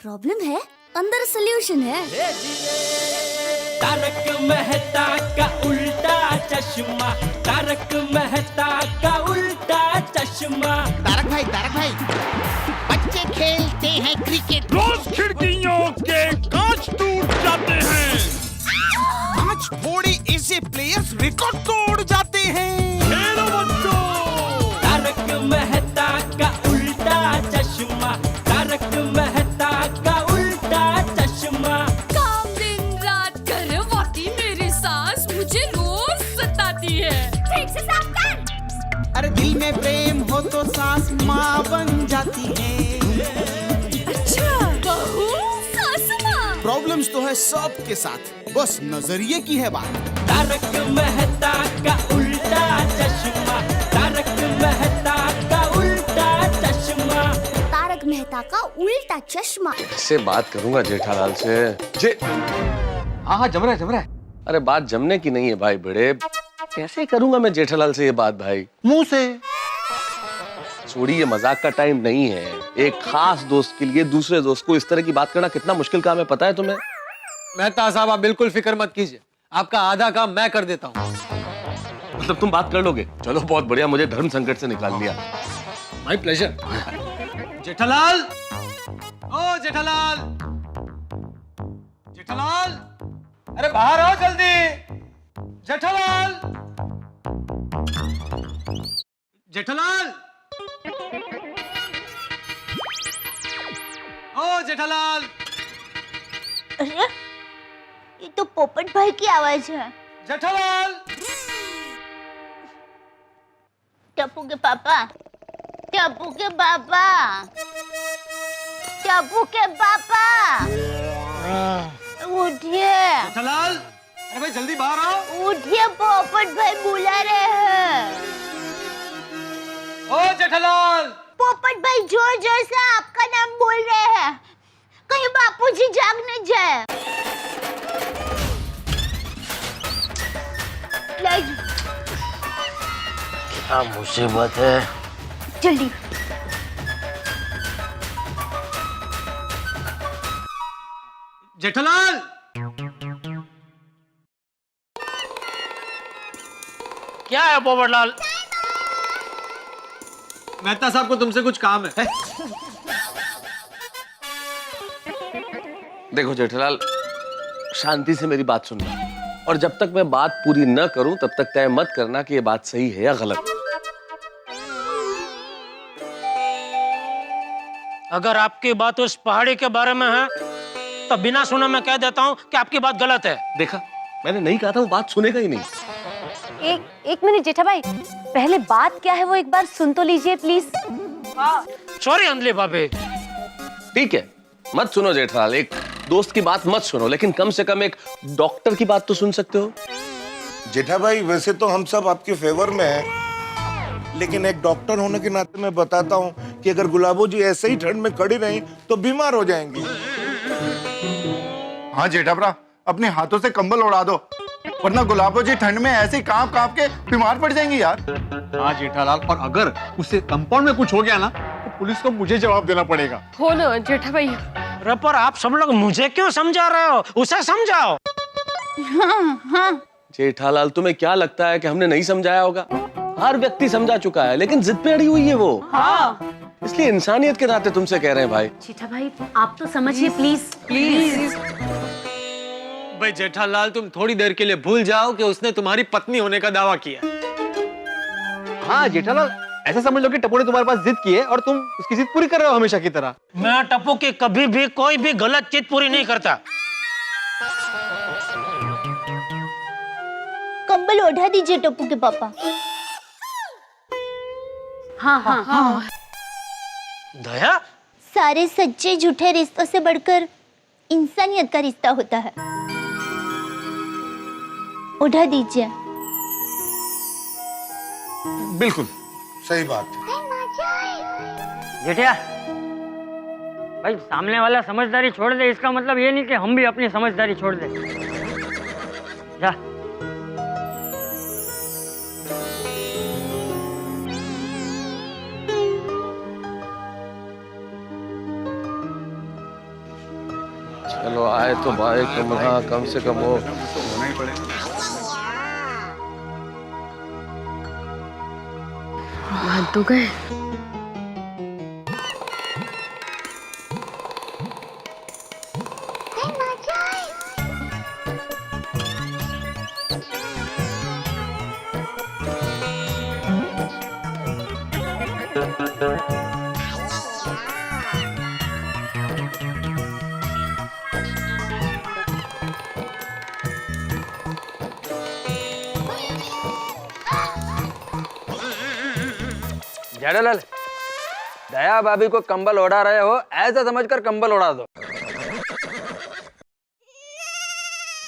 Problem है, अंदर solution है। तारक मेहता का उल्टा चश्मा, तारक मेहता का उल्टा चश्मा। तारक भाई, बच्चे खेलते हैं क्रिकेट, रोज खिड़कियों के कांच टूट जाते हैं, आज थोड़े ऐसे प्लेयर्स रिकॉर्ड तोड़ जाते हैं। खेलो बच्चों। तारक मेहता का उल्टा चश्मा, तारक मेहता का उल्टा चश्मा। काम दिन रात करवाती मेरी सास मुझे रोज सताती है। ठीक से साफ कर। अरे दिल में प्रेम हो तो सास माँ बन जाती है। अच्छा, बहू सास माँ। प्रॉब्लम्स तो है सबके साथ, बस नजरिए की है बात। तारक मेहता का उल्टा चश्मा, तारक मेहता का उल्टा चश्मा। तारक मेहता का उल्टा चश्मा। इससे बात करूंगा जेठालाल से। हाँ जम रहा है। अरे बात जमने की नहीं है भाई बड़े, कैसे करूंगा मैं जेठालाल से ये बात भाई? मुंह से। छोड़िए, मजाक का टाइम नहीं है। एक खास दोस्त के लिए दूसरे दोस्त को इस तरह की बात करना कितना मुश्किल काम है, पता है तुम्हें? मेहता साहब आप बिल्कुल फिक्र मत कीजिए, आपका आधा काम मैं कर देता हूँ। मतलब तुम बात कर लोगे? चलो बहुत बढ़िया, मुझे धर्म संकट से निकाल लिया। My pleasure. जेठालाल, ओ जेठालाल, जेठालाल, अरे बाहर आओ जल्दी। जेठालाल, जेठालाल, ओ जेठालाल। अरे ये तो पोपट भाई की आवाज है। जेठालाल, टप्पू के पापा, टप्पू के पापा, टप्पू के पापा, उठिए, जेठालाल, अरे भाई जल्दी बाहर आओ। उठिए, पोपट भाई बुला रहे हैं। ओ जेठालाल, पोपट भाई जोर जोर से आपका नाम बोल रहे हैं, कहीं बापूजी जाग न जाए। क्या मुसीबत है? जल्दी। जेठालाल, क्या है पोपटलाल? मेहता साहब को तुमसे कुछ काम है। देखो जेठालाल, शांति से मेरी बात सुनना, और जब तक मैं बात पूरी न करूं तब तक तय मत करना कि ये बात सही है या गलत। अगर आपकी बात उस पहाड़ी के बारे में है तो बिना सुने मैं कह देता हूँ कि आपकी बात गलत है। देखा, मैंने नहीं कहा था वो बात सुनेगा ही नहीं। एक मिनट जेठा भाई, पहले बात क्या है वो एक बार सुन तो लीजिए प्लीज। सॉरी अंजलि भाभी। ठीक है, मत सुनो जेठालाल, एक दोस्त की बात मत सुनो, लेकिन कम से कम एक डॉक्टर की बात तो सुन सकते हो। जेठा भाई, वैसे तो हम सब आपके फेवर में हैं, लेकिन एक डॉक्टर होने के नाते मैं बताता हूँ कि अगर गुलाबो जी ऐसे ही ठंड में खड़ी रही तो बीमार हो जाएंगी। हाँ जेठा भरा, अपने हाथों से कंबल उड़ा दो, वरना गुलाबो जी ठंड में ऐसे ही कांप कांप के बीमार पड़ जाएंगी यार। हाँ जेठालाल, और अगर उसे कंपाउंड में कुछ हो गया ना तो पुलिस को मुझे जवाब देना पड़ेगा। हो ना जेठा भाई। अरे पर आप सब लोग मुझे क्यों समझा रहे हो? उसे समझाओ। जेठालाल, तुम्हें क्या लगता है कि हमने नहीं समझाया होगा? हर व्यक्ति समझा चुका है, लेकिन जिद पे अड़ी हुई है वो। हाँ। इसलिए इंसानियत के नाते तुमसे कह रहे हैं भाई। जेठा भाई आप तो समझिए प्लीज। भाई जेठालाल, तुम थोड़ी देर के लिए भूल जाओ कि उसने तुम्हारी पत्नी होने का दावा किया। हाँ जेठालाल, ऐसा समझ लो कि टप्पू ने तुम्हारे पास जिद की है और तुम उसकी जिद पूरी कर रहे हो हमेशा की तरह। मैं टप्पू की कभी भी कोई भी गलत चीज पूरी नहीं करता। कंबल ओढ़ा दीजिए टप्पू के पापा। हाँ। दया, सारे सच्चे झूठे रिश्तों से बढ़कर इंसानियत का रिश्ता होता है। उठा दीजिए। बिल्कुल सही बात। जेठिया भाई, सामने वाला समझदारी छोड़ दे, इसका मतलब ये नहीं कि हम भी अपनी समझदारी छोड़ दे। जा। चलो आए तो भाई कम से कम वो होना ही पड़ेगा। मान तो गए। जेठालाल, दया भाभी को कंबल ओढ़ा रहे हो ऐसा समझकर कंबल ओढ़ा दो।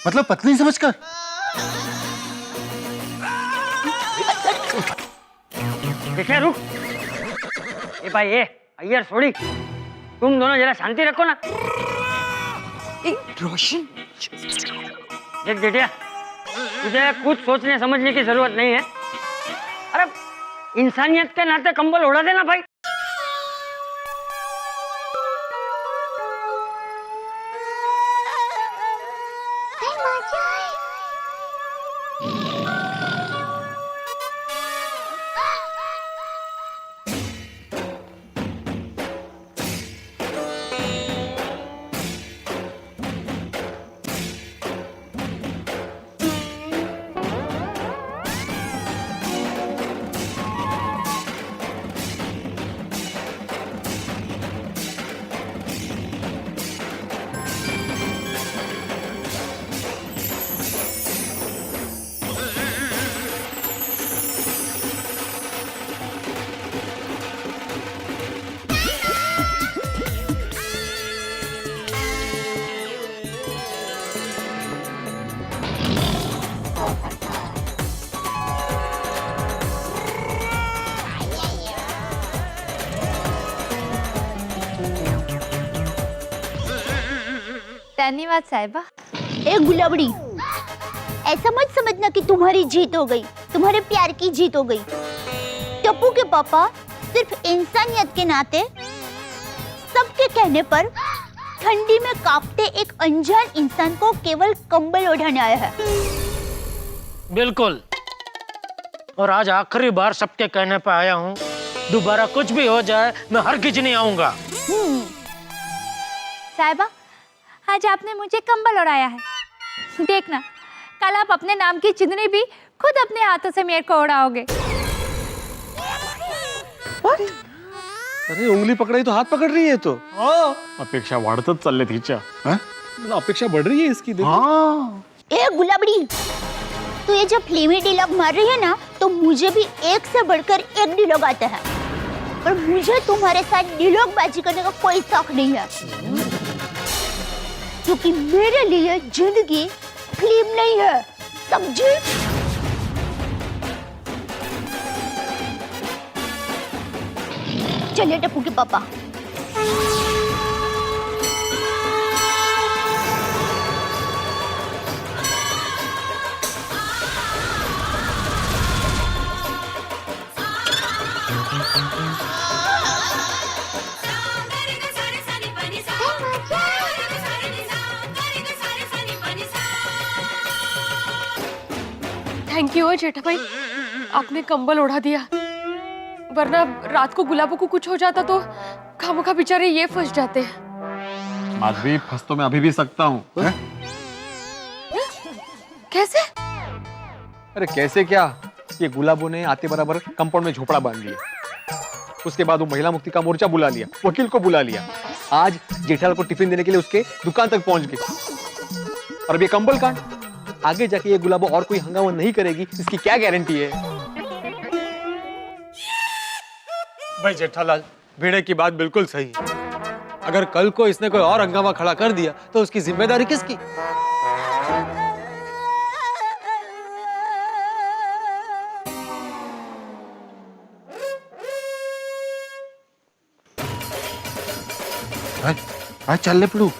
मतलब पत्नी समझकर? देखिए रुक। ए भाई ए अय्यर छोड़ी, तुम दोनों जरा शांति रखो ना। रोशन, देख जेठिया, तुझे कुछ सोचने समझने की जरूरत नहीं है। अरे इंसानियत के नाते कंबल ओढ़ा देना भाई। धन्यवाद साहिबा। ए गुलाबड़ी, ऐसा मत समझना कि तुम्हारी जीत हो गई, तुम्हारे प्यार की जीत हो गई। टप्पू के पापा सिर्फ इंसानियत के नाते सबके कहने पर ठंडी में कांपते एक अनजान इंसान को केवल कंबल ओढ़ाने आया है। बिल्कुल, और आज आखिरी बार सबके कहने पे आया हूँ। दोबारा कुछ भी हो जाए मैं हरगिज नहीं आऊंगा। साहिबा, आज आपने मुझे कंबल ओढ़ाया है। देखना, कल आप अपने नाम की चुनरी भी खुद अपने हाथों से मेरे को ओढ़ाओगे। अरे उंगली पकड़ाई तो हाथ पकड़ रही है तो। अपेक्षा वाढतच चालले तिच्या. अपेक्षा बढ़ रही है इसकी, देखो। हाँ। ए गुलाबड़ी, तू ये जब फिल्मी डायलॉग मार रही है ना, तो मुझे भी एक से बढ़कर एक डायलॉग आता है। पर मुझे तुम्हारे साथ डायलॉग बाजी करने का कोई शौक नहीं है, क्योंकि मेरे लिए जिंदगी फिल्म नहीं है, समझी? चलिए टप्पू के पापा। थैंक यू जेठा भाई, आपने कंबल ओढ़ा दिया, वरना रात को गुलाबों को कुछ हो जाता तो खामखा बेचारे ये फंस जाते हैं। माधवी, फंस तो मैं अभी भी सकता हूँ। कैसे? अरे कैसे क्या, ये गुलाबों ने आते बराबर कंपाउंड में झोपड़ा बांध लिया। उसके बाद वो महिला मुक्ति का मोर्चा बुला लिया, वकील को बुला लिया। आज जेठालाल को टिफिन देने के लिए उसके दुकान तक पहुंच गए। और अब ये कंबल कांड, आगे जाके ये गुलाबो और कोई हंगामा नहीं करेगी, इसकी क्या गारंटी है? भाई जेठालाल, भेड़े की बात बिल्कुल सही है। अगर कल को इसने कोई और हंगामा खड़ा कर दिया तो उसकी जिम्मेदारी किसकी? आज चल ले पड़ू।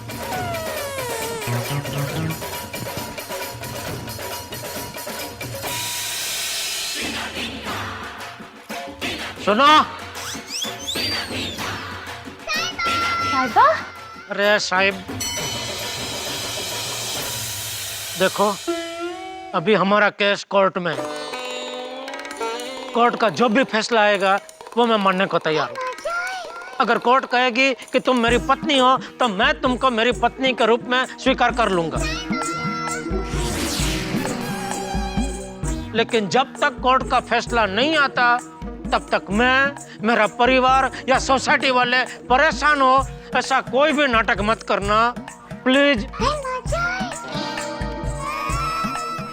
सुनो। साहिबा, अरे साहिब, देखो, अभी हमारा केस कोर्ट में है। कोर्ट का जो भी फैसला आएगा वो मैं मानने को तैयार हूँ। अगर कोर्ट कहेगी कि तुम मेरी पत्नी हो तो मैं तुमको मेरी पत्नी के रूप में स्वीकार कर लूंगा। लेकिन जब तक कोर्ट का फैसला नहीं आता तब तक मैं, मेरा परिवार या सोसाइटी वाले परेशान हो ऐसा कोई भी नाटक मत करना प्लीज।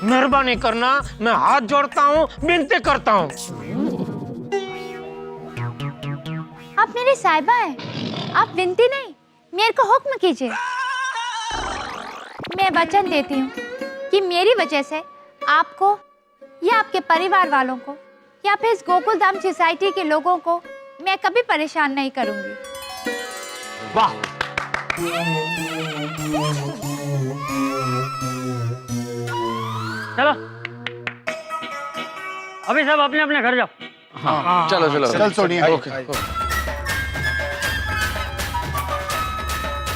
मेहरबानी करना, मैं हाथ जोड़ता हूँ, विनती करता हूँ। आप मेरी साहिबा हैं, आप विनती नहीं, मेरे को हुक्म कीजिए। मैं वचन देती हूँ कि मेरी वजह से आपको या आपके परिवार वालों को या फिर इस गोकुल धाम सोसाइटी के लोगों को मैं कभी परेशान नहीं करूंगी। वाह, चलो अभी सब अपने अपने घर जाओ। हाँ, चलो चलो चल सोनिया।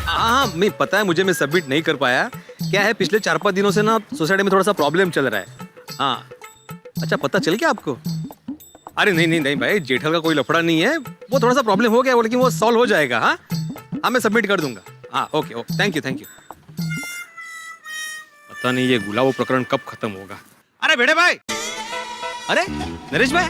हाँ मैं पता है मुझे, मैं सबमिट नहीं कर पाया। क्या है, पिछले 4-5 दिनों से ना सोसाइटी में थोड़ा सा प्रॉब्लम चल रहा है। हाँ अच्छा, पता चल गया आपको? अरे नहीं नहीं नहीं भाई, जेठल का कोई लफड़ा नहीं है, वो थोड़ा सा प्रॉब्लम हो गया वो, लेकिन वो सॉल्व हो जाएगा। हाँ हाँ मैं सबमिट कर दूंगा। हाँ okay okay, thank you thank you. पता नहीं ये गुलाबो प्रकरण कब खत्म होगा। अरे बेटे भाई, अरे नरेश भाई,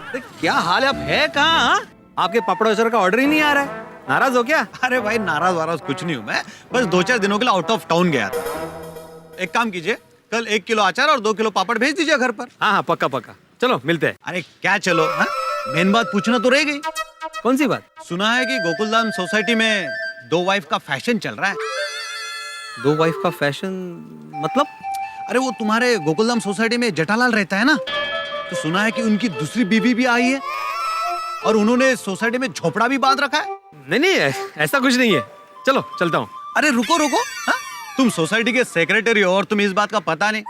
अरे क्या हाल है, आप है कहाँ? आपके पापड़ अचार का ऑर्डर ही नहीं आ रहा है, नाराज हो क्या? अरे भाई नाराज वाराज कुछ नहीं हूँ मैं, बस 2-4 दिनों के लिए आउट ऑफ टाउन गया था। एक काम कीजिए, कल 1 किलो अचार और 2 किलो पापड़ भेज दीजिए घर पर। हाँ हाँ पक्का पक्का, चलो मिलते हैं। अरे क्या चलो, मेन बात पूछना तो रह गई। कौन सी बात? सुना है कि गोकुलधाम सोसाइटी में 2 वाइफ का फैशन चल रहा है। 2 वाइफ का फैशन मतलब? अरे वो तुम्हारे गोकुलधाम सोसाइटी में जेठालाल रहता है ना, तो सुना है कि उनकी दूसरी बीवी भी आई है और उन्होंने सोसाइटी में झोपड़ा भी बांध रखा है। नहीं नहीं ऐसा कुछ नहीं है, चलो चलता हूँ। अरे रुको रुको, हाँ? तुम सोसाइटी के सेक्रेटरी हो और तुम्हें इस बात का पता नहीं?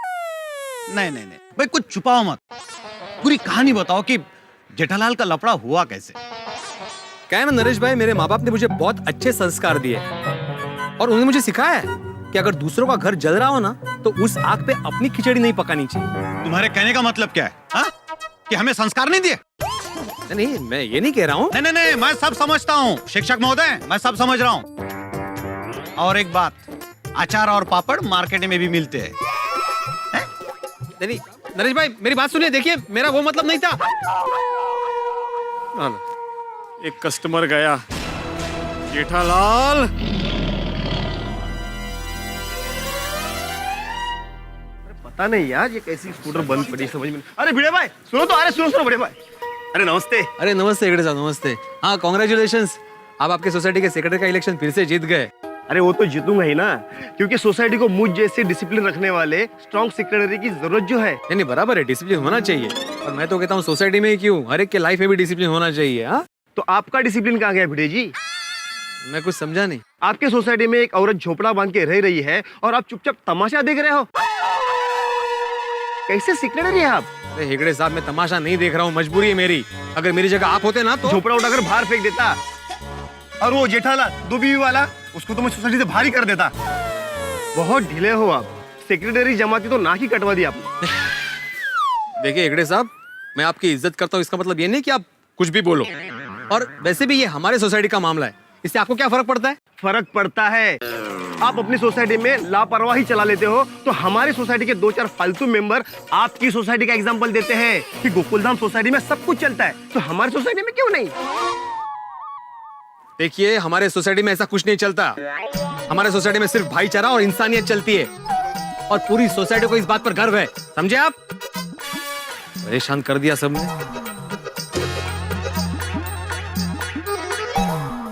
नहीं नहीं नहीं भाई, कुछ छुपाओ मत, पूरी कहानी बताओ कि जेठालाल का लफड़ा हुआ कैसे। क्या है ना नरेश भाई, मेरे माँ बाप ने मुझे बहुत अच्छे संस्कार दिए और उन्होंने मुझे सिखाया है कि अगर दूसरों का घर जल रहा हो ना तो उस आग पे अपनी खिचड़ी नहीं पकानी चाहिए। तुम्हारे कहने का मतलब क्या है, हा? कि हमें संस्कार नहीं दिए? नहीं मैं ये नहीं कह रहा हूँ। नहीं नहीं, मैं सब समझता हूँ शिक्षक महोदय, मैं सब समझ रहा हूँ। और एक बात, अचार और पापड़ मार्केट में भी मिलते हैं। नहीं नरेश भाई मेरी बात सुनिए, देखिए मेरा वो मतलब नहीं था। एक कस्टमर गया। जेठालाल, पता नहीं यार ये कैसी स्कूटर बंद पड़ी, समझ में। अरे भिड़े भाई सुनो तो, अरे सुनो भिड़े भाई, अरे नमस्ते। अरे नमस्ते हेगड़े साहब, नमस्ते। हाँ कॉन्ग्रेचुलेशंस, आप आपके सोसाइटी के सेक्रेटरी का इलेक्शन फिर से जीत गए। अरे वो तो जीतूंगा ही ना, क्योंकि सोसाइटी को मुझ जैसे डिसिप्लिन रखने वाले स्ट्रॉन्ग सेक्रेटरी की जरूरत जो है। नहीं बराबर है, डिसिप्लिन होना चाहिए। और मैं तो कहता हूँ सोसाइटी में ही क्यों, हर एक के लाइफ में भी डिसिप्लिन होना चाहिए। हाँ तो आपका डिसिप्लिन कहाँ गया भिड़े जी? मैं कुछ समझा नहीं। आपके सोसाइटी में एक औरत झोपड़ा बांध के रह रही है और आप चुपचाप तमाशा देख रहे हो। कैसे सेक्रेटरी है आप? अरे हेगड़े साहब मैं तमाशा नहीं देख रहा हूँ, मजबूरी है मेरी। अगर मेरी जगह आप होते ना तो झोपड़ा उठाकर बाहर फेंक देता। और वो जेठालाल 2 बीवी वाला, उसको तो मैं सोसाइटी से बाहर ही कर देता। बहुत ढीले हो आप, सेक्रेटरी जमाती तो नाक ही कटवा दी आपने। देखिए हेगड़े साहब, मैं आपकी इज्जत करता हूँ, इसका मतलब ये नहीं कि आप कुछ भी बोलो। और वैसे भी ये हमारे सोसाइटी का मामला है, इससे आपको क्या फर्क पड़ता है? फर्क पड़ता है। आप अपनी सोसाइटी में लापरवाही चला लेते हो तो हमारी सोसाइटी के 2-4 फालतू मेंबर आपकी सोसाइटी का एग्जांपल देते हैं कि गोकुलधाम सोसाइटी में सब कुछ चलता है, तो हमारी सोसाइटी में क्यों नहीं? देखिए हमारे सोसाइटी में ऐसा कुछ नहीं चलता। हमारे सोसाइटी में सिर्फ भाईचारा और इंसानियत चलती है और पूरी सोसाइटी को इस बात पर गर्व है, समझे आप? परेशान कर दिया सबने।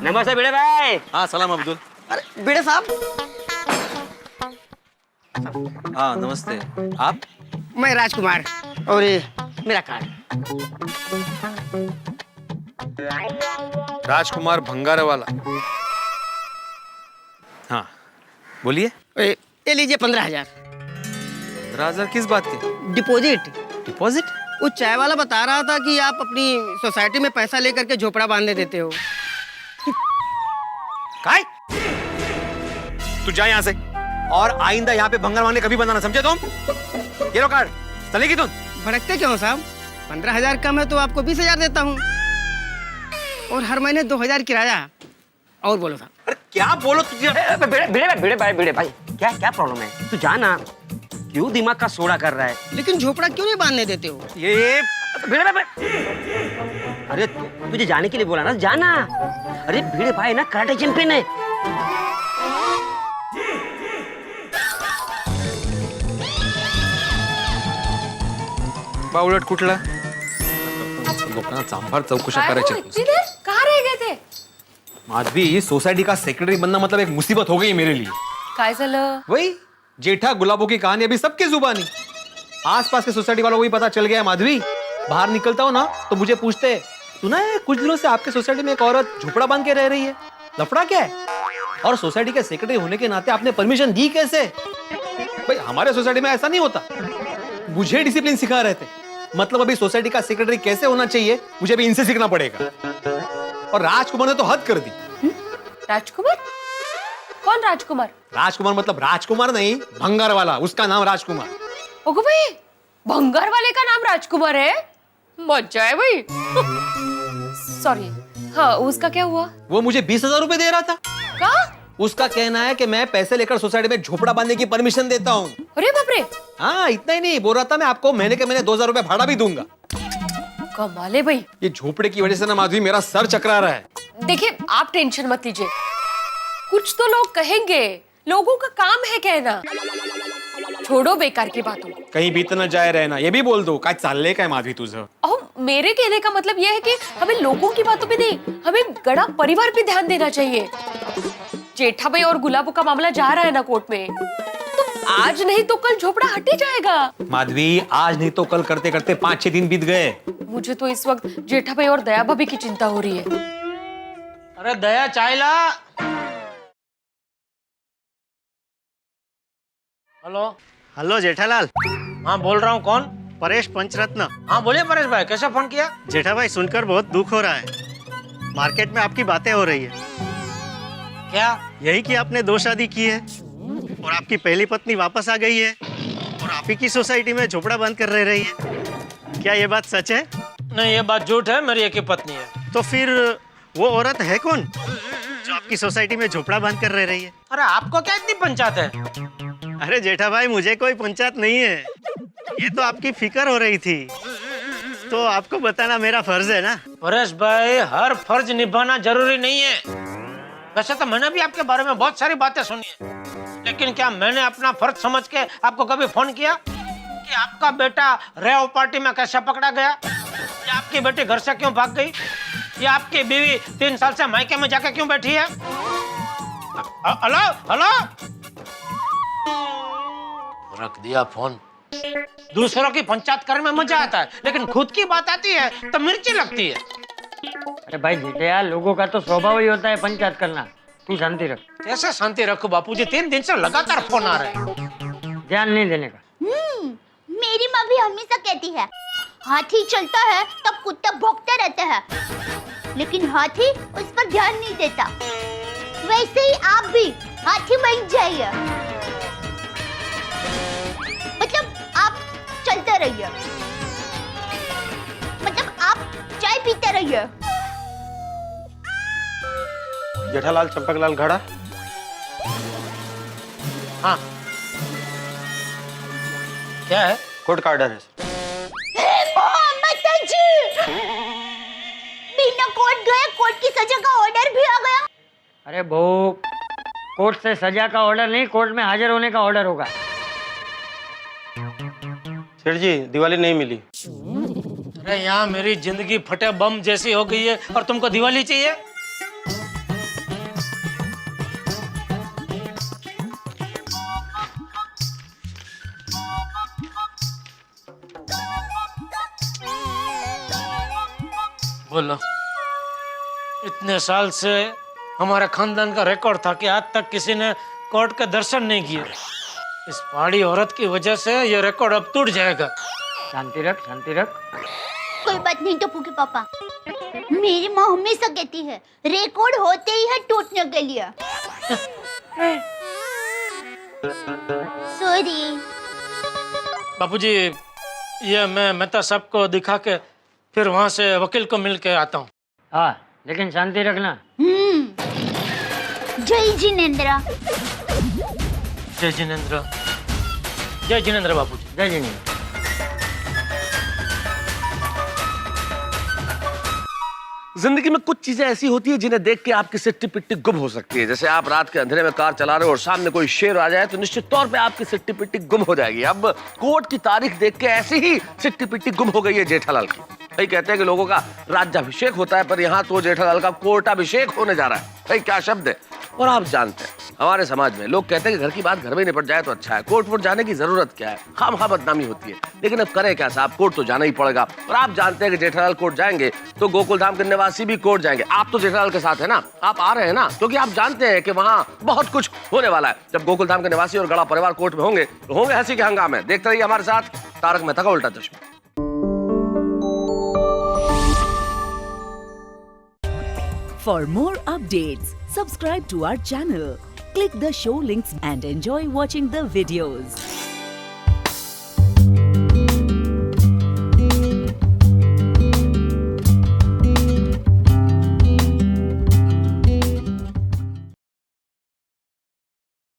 नमस्ते भिड़े भाई। हाँ सलाम अब्दुल। अरे भिड़े साहब, हाँ नमस्ते। आप? मैं राजकुमार और ये मेरा कार्ड। राजकुमार भंगारे वाला। हाँ बोलिए। ये लीजिए 15,000 15,000 किस बात के? डिपॉजिट। डिपॉजिट? वो चाय वाला बता रहा था कि आप अपनी सोसाइटी में पैसा लेकर के झोपड़ा बांधने देते हो। काय? तू जा यहाँ से, और आइंदा यहाँ पे भंगार मांगने कभी बंदा ना, समझे तुम? ये लो कार्ड, चलेगी तुम? भड़कते क्यों साहब? 15,000 कम है तो आपको 20,000 देता हूँ, और हर महीने 2,000 किराया। और बोलो साहब। अरे क्या बोलो तुझे? भिड़े भाई क्या प्रॉब्लम है? तू जाना, क्यों दिमाग का सोड़ा कर रहा है? लेकिन झोपड़ा क्यों नहीं बांधने देते हो? ये भिड़े भाई, अरे तुझे जाने के लिए बोला ना, जाना। अरे भिड़े भाई ना कराटे चैंपियन है। बावळट कुठला? लोकांना चांभार चौकशा करायची। कहाँ रह गए थे? माधवी, सोसाइटी का सेक्रेटरी बनना मतलब एक मुसीबत हो गई मेरे लिए। काय झालं? वही जेठा गुलाबों की कहानी अभी सबकी जुबानी। आसपास के सोसाइटी वालों को भी पता चल गया है माधवी। बाहर निकलता हूँ ना तो मुझे पूछते हैं, सुना है कुछ दिनों से आपके सोसाइटी में एक औरत झोपड़ा बांध के रह रही है, लफड़ा क्या है? और सोसाइटी के सेक्रेटरी होने के नाते आपने परमिशन दी कैसे? भाई हमारे सोसाइटी में ऐसा नहीं होता, मुझे डिसिप्लिन सिखा रहे थे। मतलब अभी सोसाइटी का सेक्रेटरी कैसे होना चाहिए मुझे भी इनसे सीखना पड़ेगा। और राजकुमार ने तो हद कर दी। राजकुमार? कौन राजकुमार? राजकुमार मतलब राजकुमार नहीं, भंगार वाला, उसका नाम राजकुमार। ओगो भाई, भंगार वाले का नाम राजकुमार है? मजा है भाई। सॉरी, हाँ उसका क्या हुआ? वो मुझे 20,000 रुपए दे रहा था। क्या? उसका कहना है कि मैं पैसे लेकर सोसाइटी में झोपड़ा बांधने की परमिशन देता हूँ। अरे बाप रे। हाँ इतना ही नहीं, बोल रहा था मैं आपको महीने के महीने 2,000 रुपए भाड़ा भी दूंगा। कमाल है भाई। ये झोपड़े की वजह से ना माधवी मेरा सर चकरा रहा है। देखिए आप टेंशन मत लीजिए, कुछ तो लोग कहेंगे, लोगों का काम है कहना। छोड़ो बेकार की बातों। कहीं बीत न जाए रहना, ये भी बोल दो। काय चालले काय माधवी तुझं? मेरे कहने का मतलब यह है कि हमें लोगों की बातों पे नहीं, हमें गड़ा परिवार पे ध्यान देना चाहिए। जेठा भाई और गुलाबों का मामला जा रहा है ना कोर्ट में, तो आज नहीं तो कल झोपड़ा हट ही जाएगा। माधवी आज नहीं तो कल करते करते 5-6 दिन बीत गए। मुझे तो इस वक्त जेठा भाई और दया भाभी की चिंता हो रही है। अरे दया चाय ला। Hello hello Jethalal. हाँ बोल रहा हूँ, कौन? परेश पंचरत्न। हाँ बोलिए परेश भाई, कैसे फोन किया? जेठा भाई सुनकर बहुत दुख हो रहा है, मार्केट में आपकी बातें हो रही है। क्या? यही कि आपने 2 शादी की है और आपकी पहली पत्नी वापस आ गई है और आप ही की सोसाइटी में झोपड़ा बंद कर रह रही है। क्या ये बात सच है? नहीं ये बात झूठ है, मेरी एक ही पत्नी है। तो फिर वो औरत है कौन जो आपकी सोसाइटी में झोपड़ा बंद कर रह रही है? अरे आपको क्या इतनी पंचायत है? अरे जेठा भाई मुझे कोई पंचायत नहीं है, ये तो आपकी फिक्र हो रही थी तो आपको बताना मेरा फर्ज है ना। परेश भाई हर फर्ज निभाना जरूरी नहीं है। वैसे तो मैंने भी आपके बारे में बहुत सारी बातें सुनी है, लेकिन क्या मैंने अपना फर्ज समझ के आपको कभी फोन किया कि आपका बेटा रेव पार्टी में कैसे पकड़ा गया, या आपकी बेटी घर से क्यों भाग गई, या आपकी बीवी 3 साल से मायके में जाके क्यों बैठी है? हेलो हेलो, रख दिया फोन। दूसरों की पंचायत करने में मजा आता है, लेकिन खुद की बात आती है तो मिर्ची लगती है। अरे भाई जेठा, लोगों का तो स्वभाव ही होता है पंचायत करना। तू शांति रख। कैसे शांति रखो बापूजी, 3 दिन से लगातार फोन आ रहे हैं। ध्यान नहीं देने का। मेरी माँ भी हमेशा कहती है, हाथी चलता है तब कुत्ता भौंकते रहते हैं, लेकिन हाथी उस पर ध्यान नहीं देता। वैसे ही आप भी हाथी बन जाइए, मतलब आप चलते रहिए, मतलब आप चाय पीते रहिए। जेठालाल चंपकलाल घड़ा। हाँ क्या है? कोर्ट का ऑर्डर है। बिना कोर्ट गए कोर्ट की सजा का ऑर्डर भी आ गया। अरे बहू, कोर्ट से सजा का ऑर्डर नहीं, कोर्ट में हाजिर होने का ऑर्डर होगा। सेठ जी दिवाली नहीं मिली। अरे यहाँ मेरी जिंदगी फटे बम जैसी हो गई है और तुमको दिवाली चाहिए? बोलो। इतने साल से हमारे खानदान का रिकॉर्ड था कि आज तक किसी ने कोर्ट के दर्शन नहीं किए। इस पहाड़ी औरत की वजह से ये रिकॉर्ड अब टूट जाएगा। शांति रख, शांति रख। कोई बात नहीं टप्पू के पापा, मेरी माँ हमेशा कहती है रिकॉर्ड होते ही है टूटने के लिए। सॉरी। बापूजी, ये मैं मेहता साहब को दिखा के फिर वहाँ से वकील को मिल के आता हूँ। हाँ, लेकिन शांति रखना। जय जिनेंद्र। जय जिनेंद्र। जय जिनेंद्र बापूजी। जय जिनेंद्र। जिंदगी में कुछ चीजें ऐसी होती है जिन्हें देख के आपकी सिट्टी पिट्टी गुम हो सकती है। जैसे आप रात के अंधेरे में कार चला रहे हो और सामने कोई शेर आ जाए तो निश्चित तौर पे आपकी सिट्टी पिट्टी गुम हो जाएगी। अब कोर्ट की तारीख देख के ऐसी ही सिट्टी पिट्टी गुम हो गई है जेठालाल की। भाई कहते हैं कि लोगों का राज्याभिषेक होता है, पर यहाँ तो जेठालाल का कोर्टाभिषेक होने जा रहा है। भाई क्या शब्द है। और आप जानते हैं हमारे समाज में लोग कहते हैं कि घर की बात घर में निपट जाए तो अच्छा है, कोर्ट वोट जाने की जरूरत क्या है, खामखा बदनामी होती है। लेकिन अब करें क्या साहब, कोर्ट तो जाना ही पड़ेगा। और आप जानते हैं कि जेठालाल कोर्ट जाएंगे तो गोकुल धाम के निवासी भी कोर्ट जाएंगे। आप तो जेठालाल के साथ है ना, आप आ रहे हैं ना, क्योंकि आप जानते हैं कि वहाँ बहुत कुछ होने वाला है। जब गोकुल धाम के निवासी और गड़ा परिवार कोर्ट में होंगे तो होंगे हंसी के हंगामे। देखते रहिए हमारे साथ तारक मेहता का उल्टा चश्मा। For more updates, subscribe to our channel, click the show links and enjoy watching the videos.